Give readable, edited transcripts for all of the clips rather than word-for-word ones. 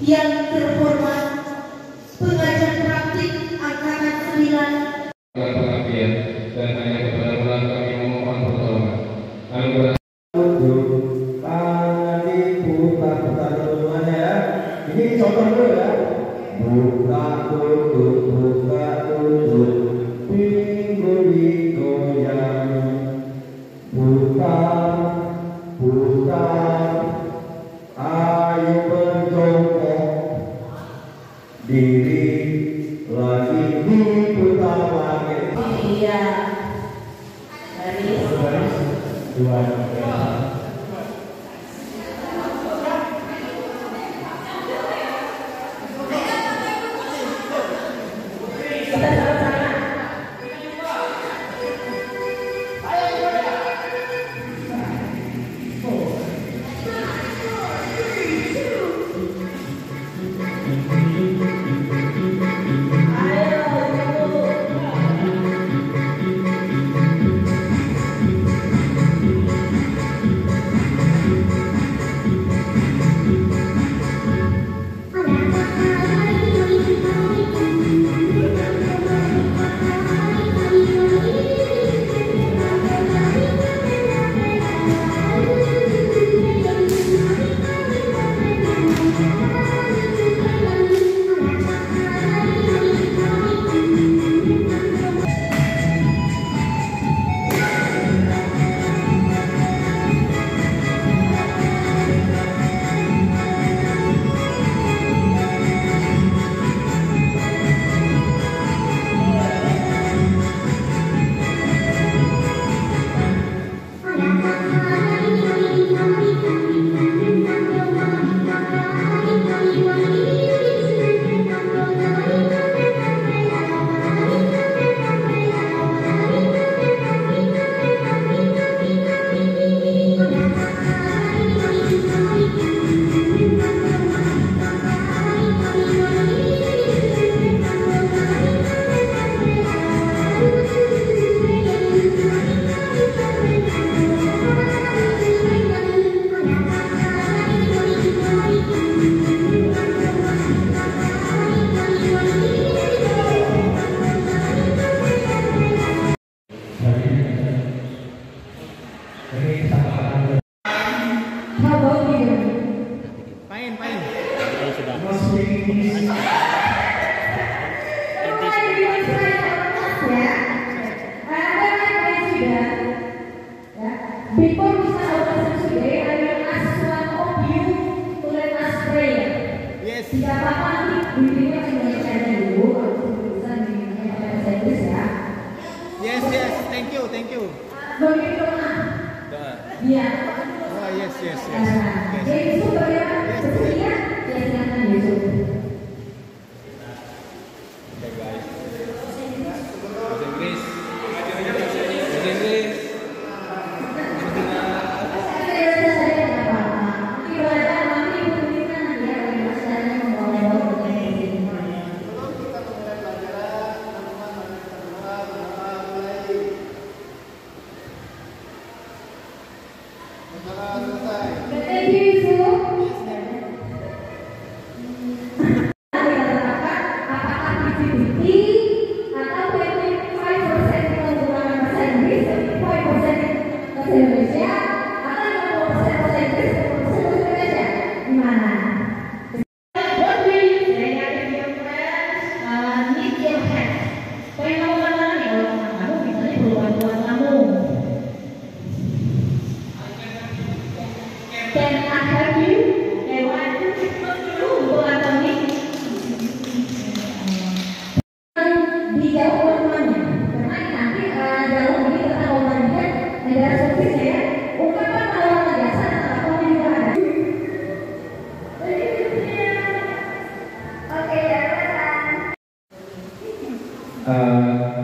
Yang terhormat pengajar praktik angkatan 9 pengabdian dan hanya kepada Tuhan kami memohon pertolongan. Anugerah putar semuanya ya. Ini contoh dulu ya. Buka tutup, minggu digoyang. Putar, ayo berjongkok. Diri lagi diputar lagi. Iya. Baris. Dua. Before we start our lesson today, I will ask one of you to let us pray. Yes. Tidak apa-apa nanti bimbingnya Indonesia dulu, bisa bimbingnya bahasa Inggris ya. Yes. Thank you. Bagi doa. Iya. Oh, yes. Jadi itu bagaimana? Sepertinya ya silakan Yesus. Okay, guys. Bahasa Inggris.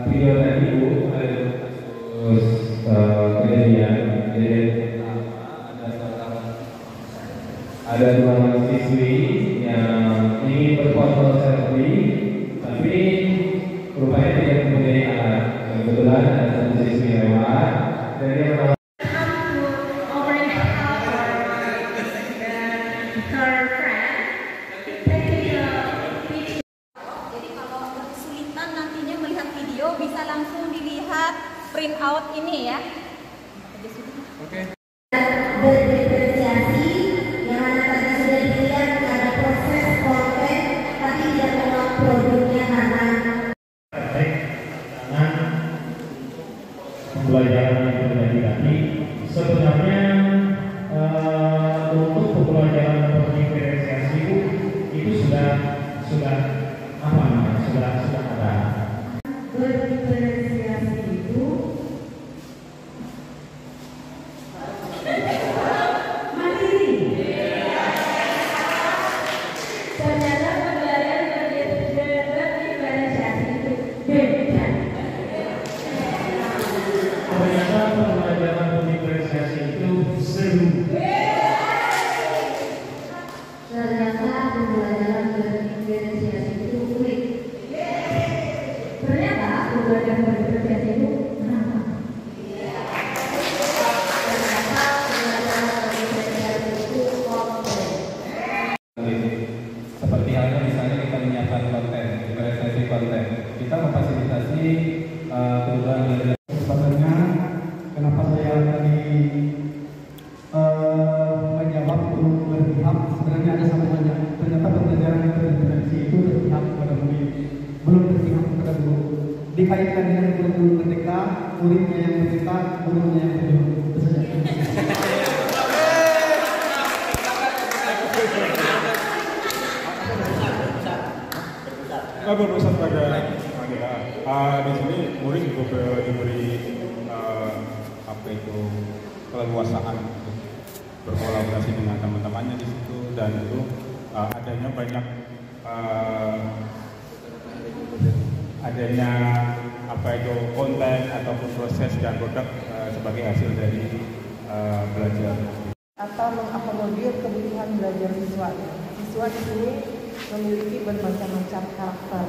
Video tadi Bu ada kasus kejadian ada dua mahasiswi yang ingin berfoto selfie tapi rupanya tidak mempunyai alat. Kebetulan ada satu siswi lewat dan dia menawarkan Her friend print out ini ya. Oke. Berdiferensiasi yang mana tadi sudah dilihat ada proses konten tapi tidak menolak produknya karena pembelajaran yang terjadi tadi sebenarnya untuk pembelajaran berdiferensiasi itu sudah apa namanya sudah ada. berdiferensiasi itu mandiri. Ternyata pembelajaran berdiferensiasi itu beda. Ternyata pembelajaran berdiferensiasi itu seru. Ternyata pembelajaran berdiferensiasi itu unik. Ternyata pembelajaran berdiferensiasi itu menantang. Ternyata pembelajaran berdiferensiasi itu kompleks. Seperti halnya misalnya kita menyiapkan konten, diferensiasi konten, kita memfasilitasi kebutuhan belajar. Sebenarnya kenapa saya tadi menjawab untuk berpihak, sebenarnya ada sambungannya. Ternyata pembelajaran yang berdiferensiasi itu berpihak kepada murid, belum berpihak kepada guru. Dikaitkan dengan guru merdeka, muridnya yang merdeka, gurunya yang berjuang. Itu saja. Berurusan pada di sini murid juga diberi apa itu keleluasaan untuk berkolaborasi dengan teman-temannya di situ, dan itu adanya banyak adanya apa itu konten ataupun proses dan produk sebagai hasil dari belajar atau mengakomodir kebutuhan belajar siswa. Siswa di sini memiliki bermacam-macam karakter.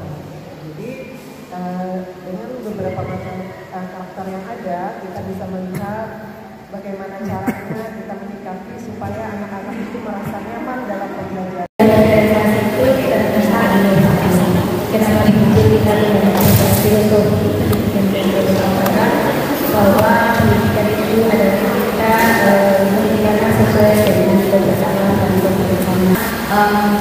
Jadi dengan beberapa macam karakter yang ada, kita bisa melihat bagaimana caranya kita menyikapi supaya anak-anak itu merasa nyaman dalam pembelajaran. Diferensiasi itu tidak bisa dilupakan. Kenapa dibuat kita dengan filosofi yang disampaikan bahwa pendidikan itu adalah kita mendidikan sesuai dengan kebersamaan dan kebersamaan.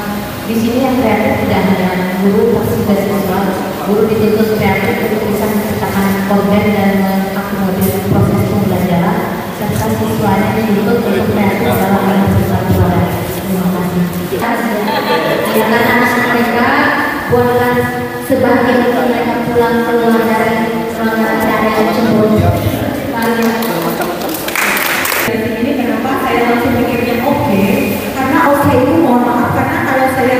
Di sini yang kreatif tidak hanya guru, pasti dan siswa. Guru dituntut kreatif untuk bisa menciptakan konten dan mengakomodir proses pembelajaran, serta siswanya dituntut untuk kreatif dalam mengajarkan suara. Terima kasih. Silakan anak mereka buatlah sebagian mereka pulang keluar dari acara tersebut. Dari sini kenapa saya langsung pikirnya oke? Karena oke itu mohon maaf, karena kalau saya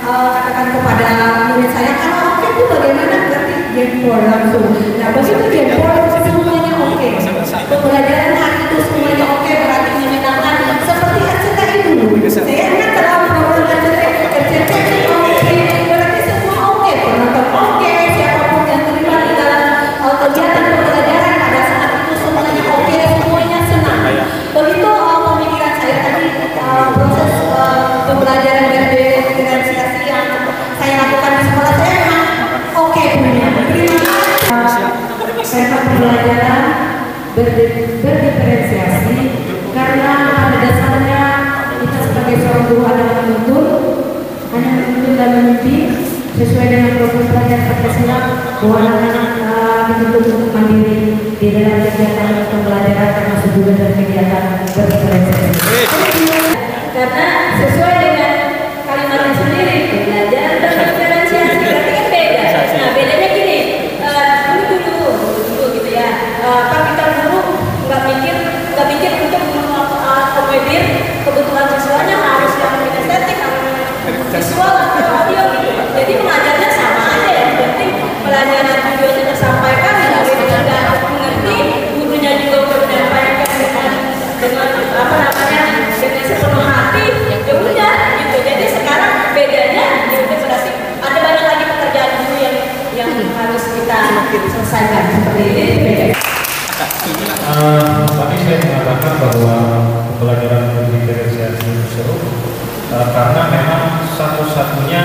katakan kepada murid saya kalau oke itu bagaimana, berarti jempol langsung. Nah begitu jempol semuanya oke. Pembelajaran hari itu semuanya oke, berarti menyenangkan. Seperti RCTI dulu. Saya ingat dalam program RCTI oke, berarti semua oke. Penonton oke, siapapun yang terlibat di dalam kegiatan pembelajaran pada saat itu semuanya oke, semuanya senang. Begitu pemikiran saya tadi, proses pembelajaran berdiferensiasi yang saya lakukan di sekolah saya memang oke punya. Terima kasih. Tema pembelajaran berdiferensiasi karena pada dasarnya kita sebagai seorang guru adalah menuntun, hanya menuntun dan mendidik sesuai dengan proses pelajaran Pancasila bahwa anak-anak dituntut untuk mandiri di dalam kegiatan pembelajaran termasuk juga dalam kegiatan berdiferensiasi. Karena sesuai dengan kalimatnya sendiri, belajar berdiferensiasi berarti kan beda. Nah bedanya gini, dulu gitu ya. Kan kita dulu nggak mikir untuk mengakomodir kebutuhan siswanya harus yang kinestetik, visual atau audio gitu. Jadi mengajarnya sama aja ya. Yang penting pelajaran videonya tersampaikan, muridnya nggak mengerti, gurunya juga udah menyampaikan dengan apa namanya dengan sepenuh hati, ya udah gitu. Jadi sekarang bedanya itu berarti ada banyak lagi pekerjaan dulu yang harus kita selesaikan seperti ini. Tadi saya mengatakan bahwa pembelajaran berdiferensiasi itu seru karena memang satu-satunya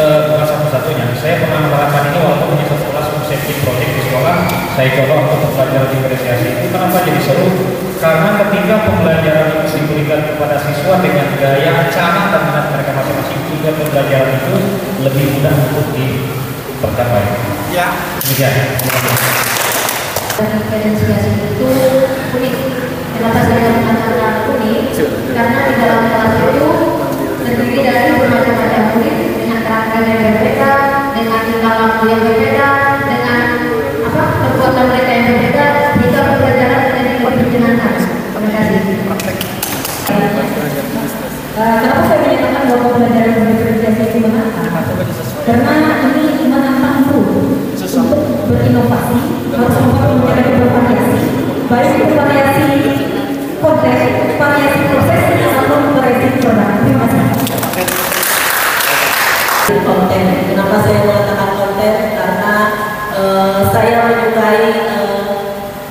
bukan satu-satunya. Saya pernah melakukan ini walaupun punya sekolah konsepsi proyek di sekolah. saya coba untuk pembelajaran diferensiasi itu kenapa jadi seru? Karena ketika pembelajaran itu diberikan kepada siswa dengan gaya cara dan minat mereka masing-masing, juga pembelajaran itu lebih mudah untuk dipercapai. Ya. Demikian. Diferensiasi itu unik. Kenapa saya mengatakan unik? Karena di dalam kelas itu terdiri dari bermacam-macam murid dengan karakter yang berbeda, dengan tingkah laku yang berbeda, dengan perbuatan mereka yang berbeda, hingga pembelajaran menjadi lebih menyenangkan. Terima kasih. Kenapa saya menyatakan bahwa pembelajaran diferensiasi itu menantang? Karena ini menantang untuk berinovasi, harus mencari bervariasi, baik itu variasi konten, variasi proses, ataupun variasi produk. Terima kasih. Konten. Kenapa saya mengatakan konten? Karena saya menyukai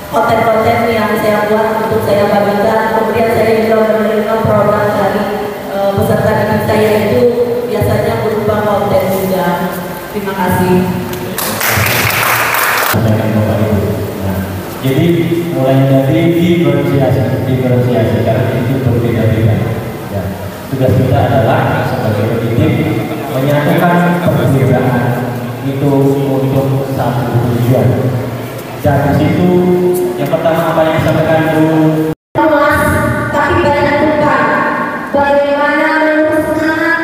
konten-konten yang saya buat untuk saya bagikan. Kemudian saya juga menerima produk dari peserta didik saya itu biasanya berupa konten juga. Terima kasih. Jadi mulai dari diferensiasi karena itu berbeda-beda. Ya. Tugas kita adalah sebagai pendidik menyatukan perbedaan itu untuk satu tujuan. Dan di situ yang pertama apa yang disampaikan dulu. Tapi banyak bukan. Bagaimana mengurus anak,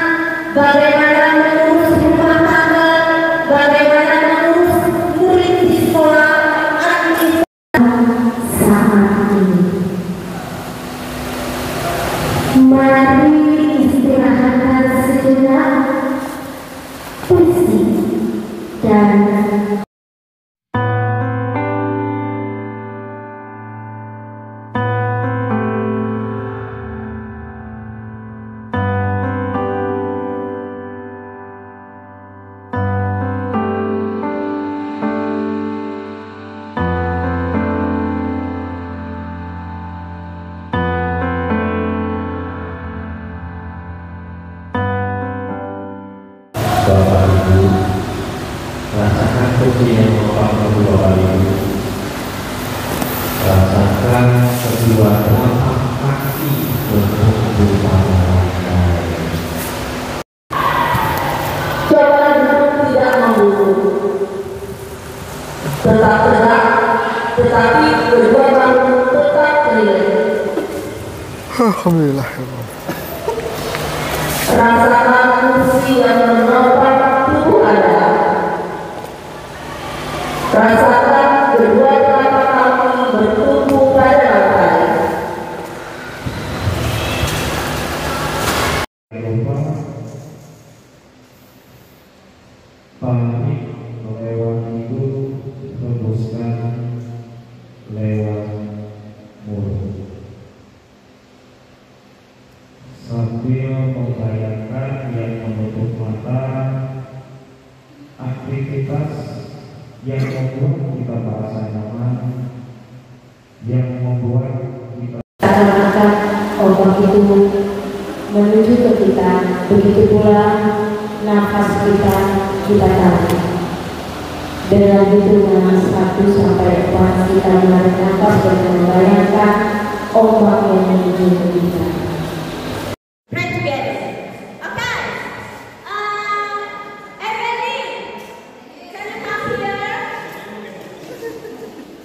bagaimana mengurus rumah tangga, bagaimana mengurus murid di sekolah, mari istirahatkan sejenak, puisi dan Bapak Ibu, rasakan pujian Bapak kedua kali. Rasakan kedua telapak kaki untuk berupaya langkai. Jangan tidak memburu, tetap tegak, tetapi kedua tangan tetap keliling. Alhamdulillah. Rasakan kursi yang menopang tubuh Anda. Rasakan kedua telapak kaki bertumpu pada lantai. Panik melewati itu hembuskan lewat mulut. Sambil membayangkan yang menutup mata aktivitas yang membuat kita merasa nyaman, yang membuat kita seakan-akan ombak itu menuju ke kita, begitu pula nafas kita tarik. Dengan hitungan 1 sampai 4 kita menarik nafas dan membayangkan ombak yang menuju ke kita. Pray together. Okay. Emily, can you come here?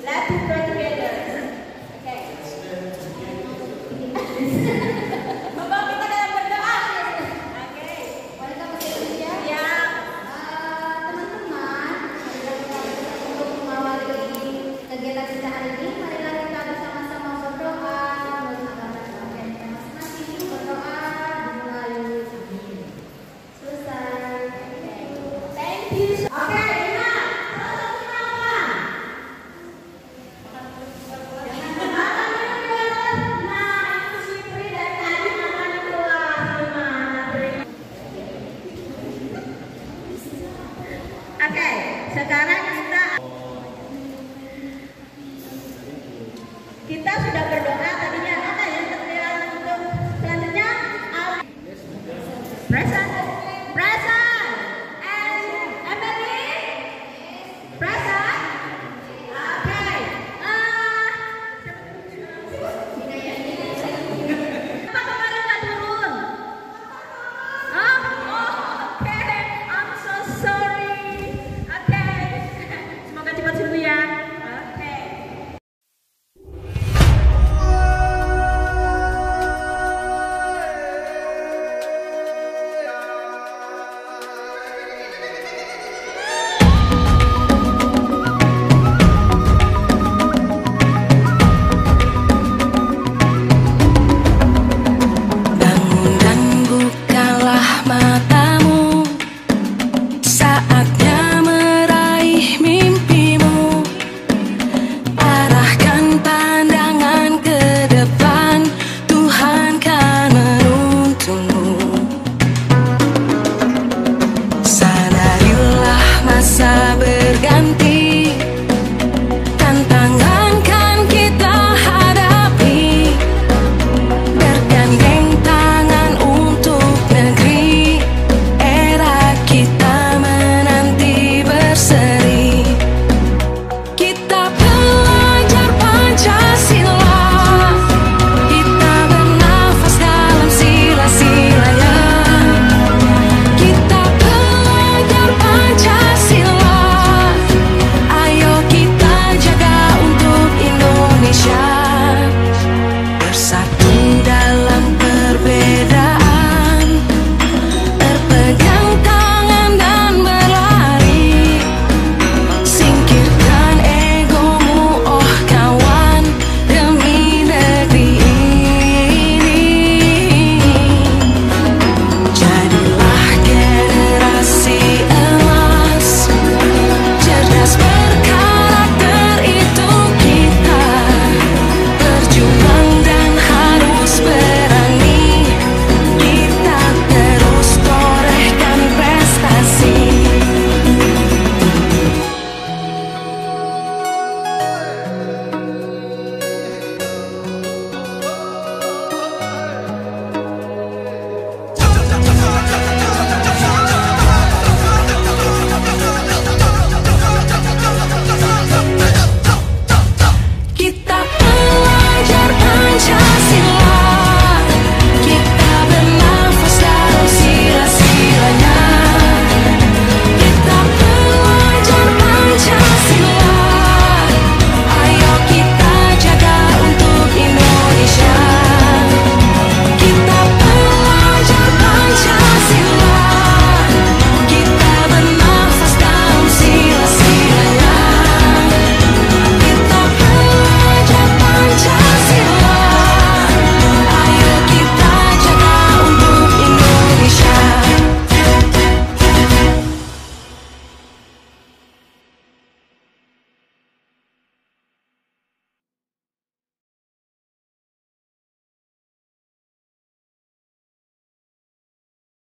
Let's pray together. Okay. Bapak kita dalam berdoa. Oke. Boleh kita berdoa ya? Ya. Teman-teman, untuk mengawali kegiatan kita hari ini, marilah kita bersama-sama berdoa. Masing-masing berdoa dimulai. Selesai. Thank you. Oke, Ina. Salah satu nama. Nah, itu Sipri dan tadi makan keluar. Oke, sekarang kita sudah berdoa tadinya apa ya untuk selanjutnya present and Emily present. Oke,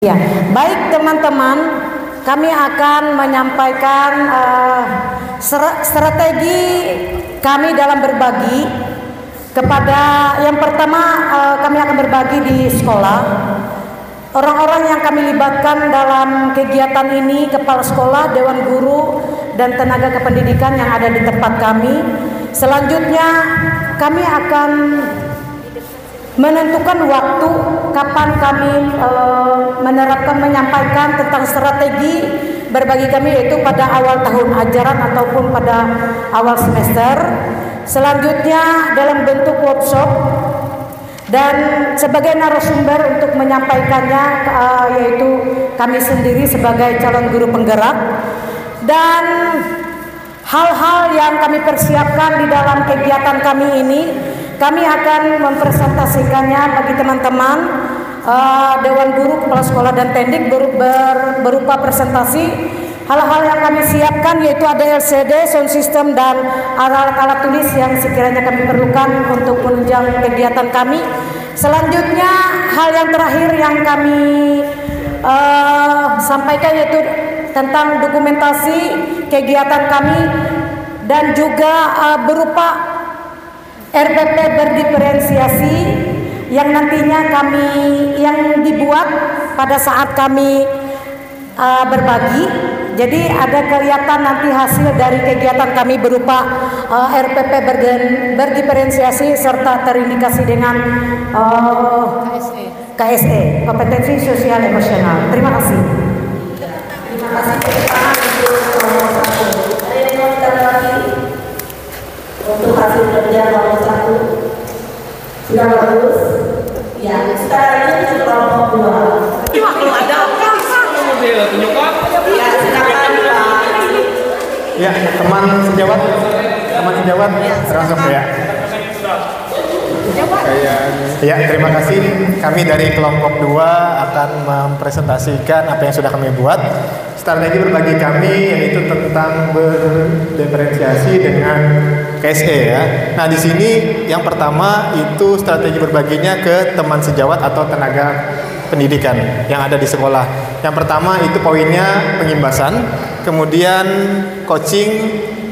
Ya, baik teman-teman, kami akan menyampaikan strategi kami dalam berbagi kepada yang pertama kami akan berbagi di sekolah. Orang-orang yang kami libatkan dalam kegiatan ini, kepala sekolah, dewan guru, dan tenaga kependidikan yang ada di tempat kami. Selanjutnya kami akan menentukan waktu kapan kami menyampaikan tentang strategi berbagi kami, yaitu pada awal tahun ajaran ataupun pada awal semester. Selanjutnya dalam bentuk workshop, dan sebagai narasumber untuk menyampaikannya yaitu kami sendiri sebagai calon guru penggerak. Dan hal-hal yang kami persiapkan di dalam kegiatan kami ini, kami akan mempresentasikannya bagi teman-teman Dewan Guru, Kepala Sekolah, dan Tendik berupa presentasi hal-hal yang kami siapkan, yaitu ada LCD, sound system, dan alat-alat tulis yang sekiranya kami perlukan untuk menunjang kegiatan kami. Selanjutnya hal yang terakhir yang kami sampaikan yaitu tentang dokumentasi kegiatan kami, dan juga berupa RPP berdiferensiasi yang nantinya yang dibuat pada saat kami berbagi. Jadi ada kelihatan nanti hasil dari kegiatan kami berupa RPP berdiferensiasi serta terindikasi dengan KSE, kompetensi sosial emosional. Terima kasih. Terima kasih untuk nomor 1. Ada yang mau ditambah lagi? Untuk hasil kerja nomor 1 sudah bagus. Ya, sekarang ini kita kelompok 2. Kalau ada ya, silakan Pak. Ya, teman sejawat, langsung ya. Ya, terima kasih. Kami dari kelompok 2 akan mempresentasikan apa yang sudah kami buat. Strategi berbagi kami yaitu tentang berdiferensiasi dengan KSE ya. Nah, di sini yang pertama itu strategi berbaginya ke teman sejawat atau tenaga pendidikan yang ada di sekolah. Yang pertama itu poinnya pengimbasan, kemudian coaching,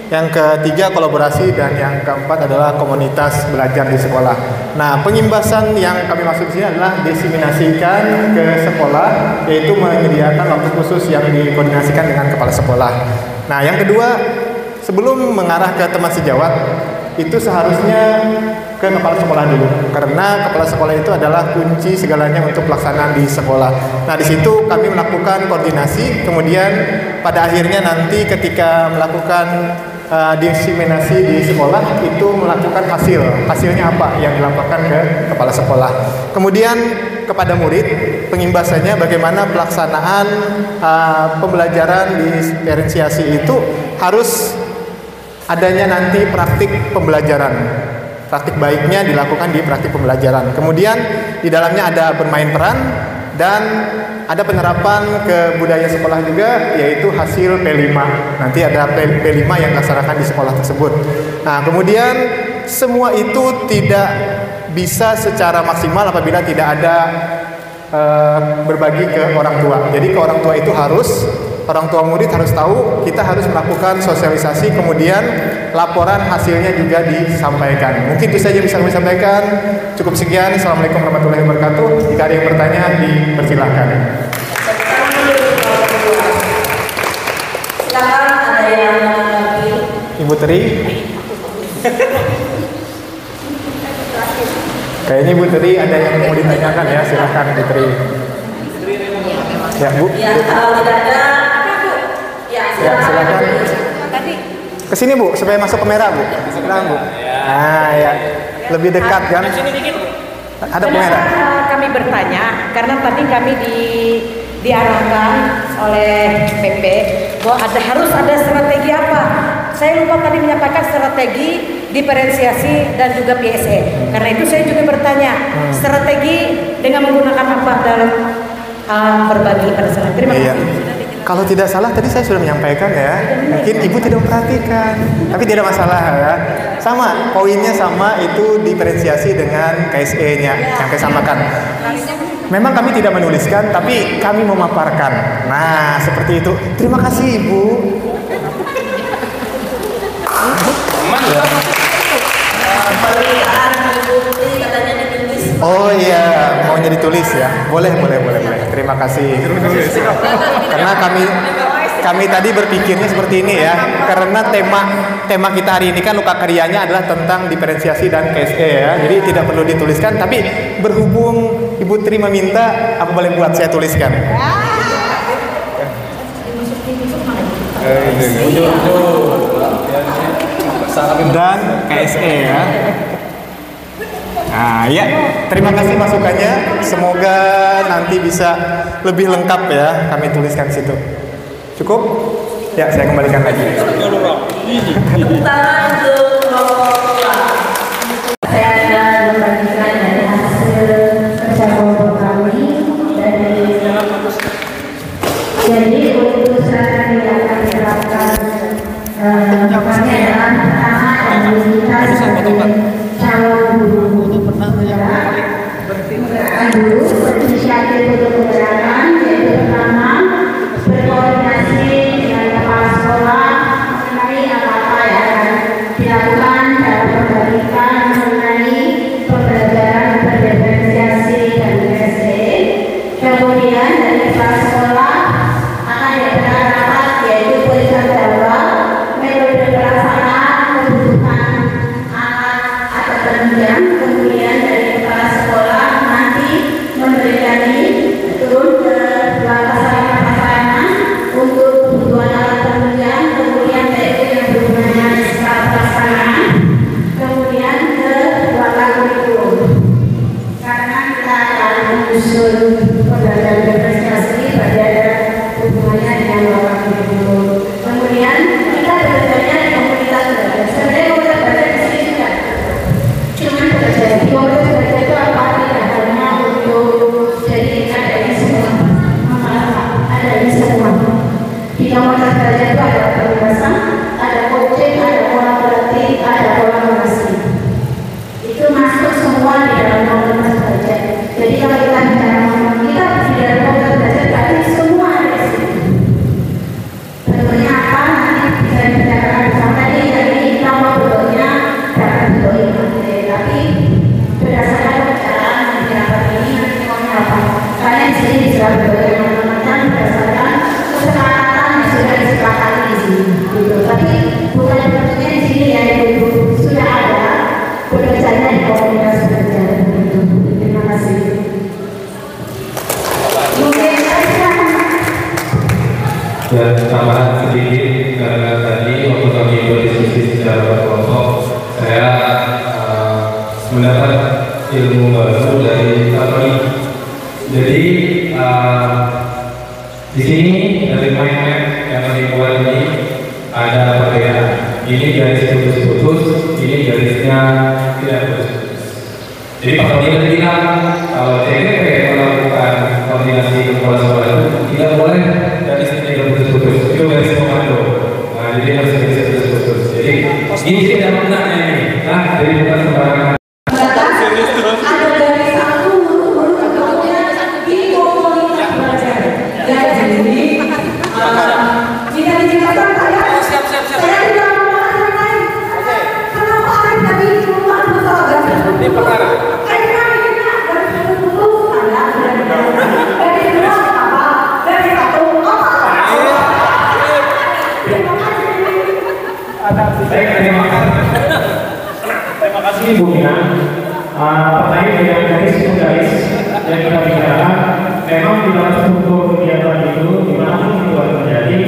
yang ketiga kolaborasi, dan yang keempat adalah komunitas belajar di sekolah. Nah, pengimbasan yang kami maksud di sini adalah diseminasikan ke sekolah, yaitu menyediakan waktu khusus yang dikoordinasikan dengan kepala sekolah. Nah, yang kedua, sebelum mengarah ke teman sejawat, itu seharusnya ke kepala sekolah dulu, karena kepala sekolah itu adalah kunci segalanya untuk pelaksanaan di sekolah. Nah, di situ kami melakukan koordinasi, kemudian pada akhirnya nanti ketika melakukan diseminasi di sekolah itu melakukan hasilnya apa yang dilaporkan ke kepala sekolah. Kemudian kepada murid, pengimbasannya bagaimana pelaksanaan pembelajaran diferensiasi itu harus adanya nanti praktik pembelajaran. Praktik baiknya dilakukan di praktik pembelajaran. Kemudian di dalamnya ada bermain peran dan ada penerapan ke budaya sekolah juga, yaitu hasil P5. Nanti ada P5 yang dilaksanakan di sekolah tersebut. Nah, kemudian semua itu tidak bisa secara maksimal apabila tidak ada berbagi ke orang tua. Jadi ke orang tua itu orang tua murid harus tahu, kita harus melakukan sosialisasi, kemudian laporan hasilnya juga disampaikan. Mungkin itu saja bisa kami sampaikan. Cukup sekian. Assalamualaikum warahmatullahi wabarakatuh. Jika ada yang bertanya, dipersilakan. Silakan, ada yang lagi. Ibu Tri. Kayaknya Ibu Tri ada yang mau ditanyakan ya. Silakan Ibu Tri. Ya, Bu. Ya, kalau tidak ada, ya, silakan. Kesini Bu, supaya masuk kamera Bu. Silakan Bu. Nah, ya, lebih dekat kan? Ada kamera. Kami bertanya karena tadi kami diarahkan oleh PP bahwa harus ada strategi apa. Saya lupa tadi menyampaikan strategi diferensiasi dan juga PSE. Karena itu saya juga bertanya strategi dengan menggunakan apa dalam berbagi pada saat. Terima kasih. Kalau tidak salah tadi saya sudah menyampaikan ya. Mungkin Ibu tidak memperhatikan, tapi tidak masalah ya. Sama, poinnya sama, itu diferensiasi dengan KSE-nya yang saya samakan. Memang kami tidak menuliskan, tapi kami memaparkan. Nah, seperti itu. Terima kasih, Ibu. Oh iya, maunya ditulis ya. Boleh. Terima kasih. Karena kami tadi berpikirnya seperti ini ya. Karena tema kita hari ini kan Luka Karyanya adalah tentang diferensiasi dan KSE ya. Jadi tidak perlu dituliskan, tapi berhubung Ibu Tri meminta, apa boleh buat saya tuliskan? Dan KSE ya. Nah ya, terima kasih masukannya. Semoga nanti bisa lebih lengkap ya kami tuliskan situ. Cukup? Ya, saya kembalikan lagi. Saya akan membagikan dari hasil kerja kelompok kami jadi untuk strategi yang akan diterapkan kami adalah pertama identitas sebagai calon guru dulu inisiatif untuk penggerakkan yaitu pertama berkoordinasi dengan kepala sekolah mengenai apa-apa yang akan dilakukan dalam perbaikan mengenai pembelajaran berdiferensiasi dan KSE. Kemudian dari kepala sekolah akan diadakan rapat yaitu berikan jadwal metode pelaksanaan kebutuhan alat atau penunjang. Kemudian dari kepala sekolah nanti memberikan turun ke lapangan untuk kebutuhan alat penunjang, kemudian TU yang berhubungan dengan skala pelaksanaan, kemudian ke belakang kurikulum. Karena kita akan menyusun pembelajaran berprestasi pada hubungannya dengan belakang kurikulum. Kemudian kita bekerjanya di komunitas belajar. Sebenarnya komunitas belajar di sini juga cuma bekerja di komunitas belajar itu apa tidak hanya untuk jadi ada di semua ada di semua di komunitas belajar itu ada pembebasan, ada coaching, ada kolaboratif, ada kolaborasi, itu masuk semua di dalam komunitas belajar. Jadi kalau kita bicara kita di dalam komunitas belajar berarti semua ada di sini. Bentuknya apa nanti bisa dibicarakan bersama jadi kita mau bentuknya dapat bentuk ini, tapi berdasarkan pembicaraan di rapat ini nanti maunya apa? Karena di sini bisa bentuknya macam-macam berdasarkan kesepakatan yang sudah disepakati di sini. Gitu. Tapi bukan bentuknya di sini ya Ibu sudah ada bekerjanya di komunitas belajar. Gitu. Terima kasih. Mungkin dan tambahan sedikit karena tadi waktu kami berdiskusi secara berkelompok saya mendapat ilmu baru dari kami. Jadi di sini dari mind map yang kami buat ini ada perbedaan. Ini garis putus-putus, ini garisnya tidak putus-putus. Jadi Pak Tony tadi bilang kalau CGP melakukan koordinasi kepala sekolah itu tidak boleh garisnya tidak putus-putus, itu garis komando. Nah, jadi harus garis putus-putus. Jadi ini tidak benarnya ini. Nah, jadi bukan sembarangan. Terima kasih Ibu Mina. Pertanyaan yang garis yang kita bicarakan memang di dalam struktur kegiatan itu dimanapun itu terjadi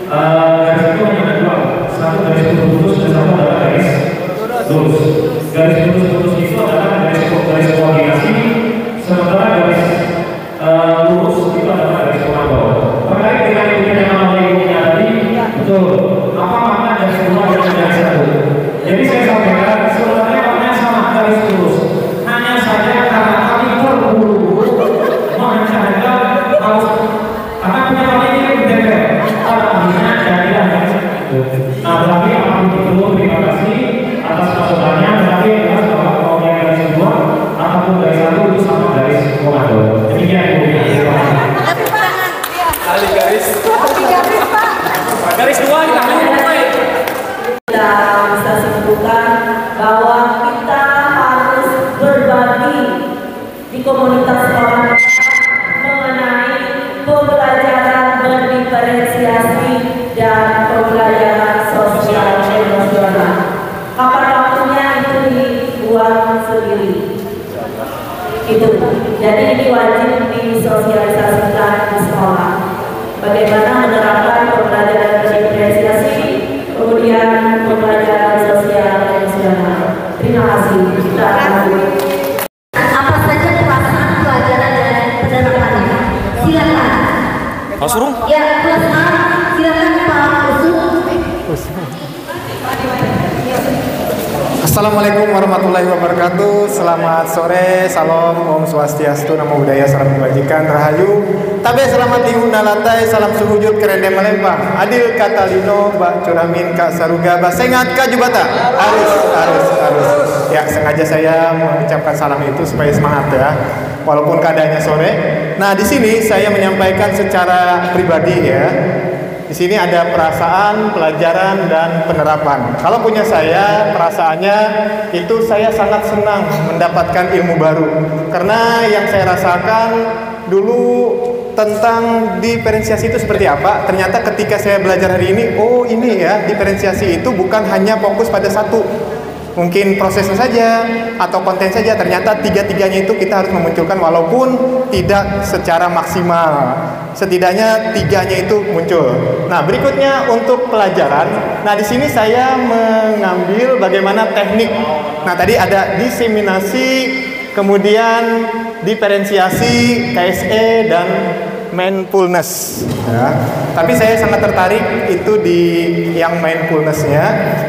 garis itu hanya ada dua, satu garis putus dan satu adalah garis lurus. Garis putus itu adalah garis koordinasi, sementara garis lurus itu adalah garis komando. Terkait dengan yang oleh Ibu Mina tadi, betul. Apa makna garis dua dan garis satu? Jadi saya sampaikan sebenarnya maknanya sama garis lurus. Hanya saja karena kami terburu-buru mengejarkan harus karena punya kami ini garis. Garis 2 ditangani mulai. Kita bisa simpulkan bahwa kita harus berbagi di komunitas sekolah mengenai pembelajaran berdiferensiasi dan pembelajaran sosial emosional. Kapan waktunya itu dibuat sendiri. Itu. Jadi ini wajib disosialisasikan di sekolah. Bagaimana menerapkan pembelajaran berdiferensiasi, kemudian pembelajaran sosial emosional. Terima kasih. Kita lanjut. Apa saja pelaksanaan pelajaran dan penerapannya? Silakan. Pak Surung? Ya, kelas A, silakan Pak Usung. Assalamualaikum warahmatullahi wabarakatuh. Selamat sore, salam, om swastiastu, namo buddhaya, salam kebajikan, rahayu. Tabe selamat dihuna latai, salam suhujud kerende melempah. Adil katalino, bak curamin kak saruga, basengat kak jubata. Harus. Ya, sengaja saya mengucapkan salam itu supaya semangat ya. Walaupun keadaannya sore. Nah, di sini saya menyampaikan secara pribadi ya. Di sini ada perasaan, pelajaran, dan penerapan. Kalau punya saya, perasaannya itu saya sangat senang mendapatkan ilmu baru. Karena yang saya rasakan dulu tentang diferensiasi itu seperti apa, ternyata ketika saya belajar hari ini, oh ini ya, diferensiasi itu bukan hanya fokus pada satu. Mungkin prosesnya saja atau konten saja, ternyata tiga-tiganya itu kita harus memunculkan walaupun tidak secara maksimal. Setidaknya tiganya itu muncul. Nah, berikutnya untuk pelajaran. Nah, di sini saya mengambil bagaimana teknik. Nah, tadi ada diseminasi, kemudian diferensiasi, KSE, dan mindfulness ya. Tapi saya sangat tertarik itu di yang mindfulness-nya.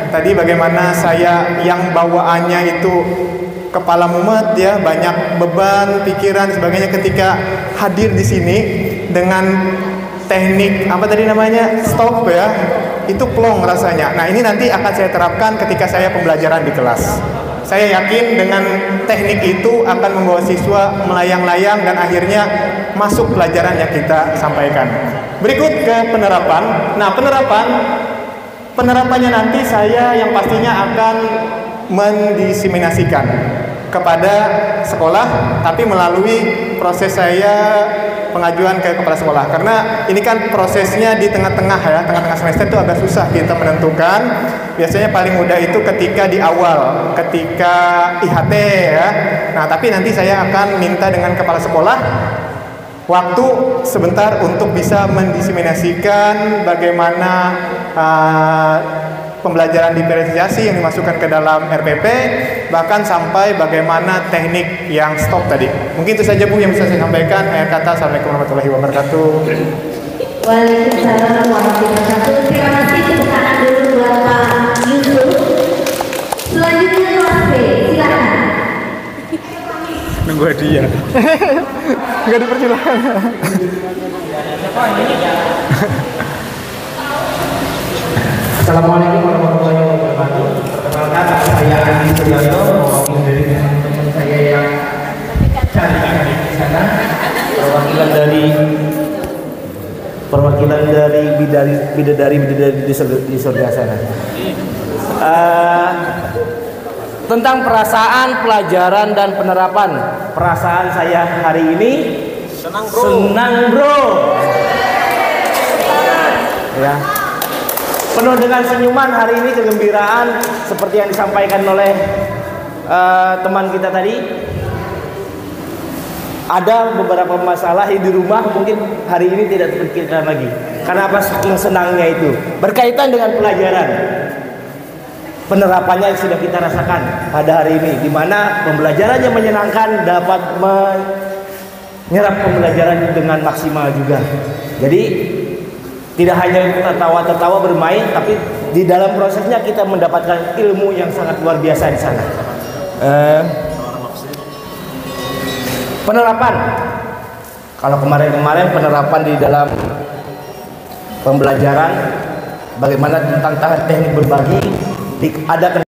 Tadi bagaimana saya yang bawaannya itu kepala mumet ya, banyak beban, pikiran, sebagainya ketika hadir di sini dengan teknik apa tadi namanya? Stop ya. Itu plong rasanya. Nah, ini nanti akan saya terapkan ketika saya pembelajaran di kelas. Saya yakin dengan teknik itu akan membawa siswa melayang-layang dan akhirnya masuk pelajaran yang kita sampaikan. Berikut ke penerapan. Nah, penerapannya nanti saya yang pastinya akan mendiseminasikan kepada sekolah, tapi melalui proses saya pengajuan ke kepala sekolah. Karena ini kan prosesnya di tengah-tengah ya, tengah-tengah semester itu agak susah kita menentukan. Biasanya paling mudah itu ketika di awal, ketika IHT ya. Nah, tapi nanti saya akan minta dengan kepala sekolah waktu sebentar untuk bisa mendiseminasikan bagaimana pembelajaran diferensiasi yang dimasukkan ke dalam RPP, bahkan sampai bagaimana teknik yang stop tadi. Mungkin itu saja Bu yang bisa saya sampaikan. Akhir kata, Assalamualaikum warahmatullahi wabarakatuh. Waalaikumsalam warahmatullahi wabarakatuh. Terima kasih, tepuk tangan dulu buat Pak Yusuf. Selanjutnya kelas B, silakan. Nunggu hadiah. Enggak dipersilakan. Assalamualaikum warahmatullahi wabarakatuh. Perkenalkan, saya Andi Suryanto, mewakili dari teman-teman saya yang cari di sana, perwakilan dari bidadari di surga sana. Tentang perasaan, pelajaran, dan penerapan. Perasaan saya hari ini senang bro. Ya. Penuh dengan senyuman hari ini, kegembiraan seperti yang disampaikan oleh teman kita tadi. Ada beberapa masalah di rumah mungkin hari ini tidak terpikirkan lagi. Karena apa? Saking senangnya itu berkaitan dengan pelajaran. Penerapannya sudah kita rasakan pada hari ini, di mana pembelajaran yang menyenangkan dapat menyerap pembelajaran dengan maksimal juga. Jadi tidak hanya tertawa-tertawa bermain, tapi di dalam prosesnya kita mendapatkan ilmu yang sangat luar biasa di sana. Penerapan. Kalau kemarin-kemarin penerapan di dalam pembelajaran, bagaimana tentang teknik berbagi, ada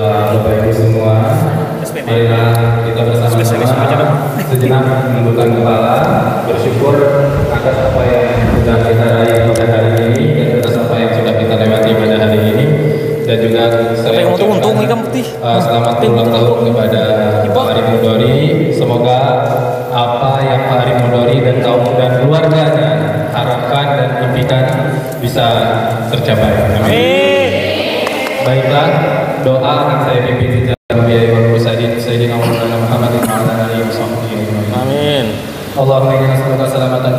Bapak Ibu semua, marilah kita bersama-sama sejenak menundukkan kepala, bersyukur atas apa yang sudah kita raih pada hari ini dan atas apa yang sudah kita lewati pada hari ini, dan juga saya ucapkan selamat ulang tahun kepada Pak Ari Mudori. Semoga apa yang Pak Ari Mudori dan kaum dan keluarganya harapkan dan impikan bisa tercapai. Amin. Baiklah, doa akan saya pimpin di jalan biaya Bapak Sayyidina Muhammad wa ala alihi wa sahbihi. Amin. Allahumma inna nas'aluka salamatan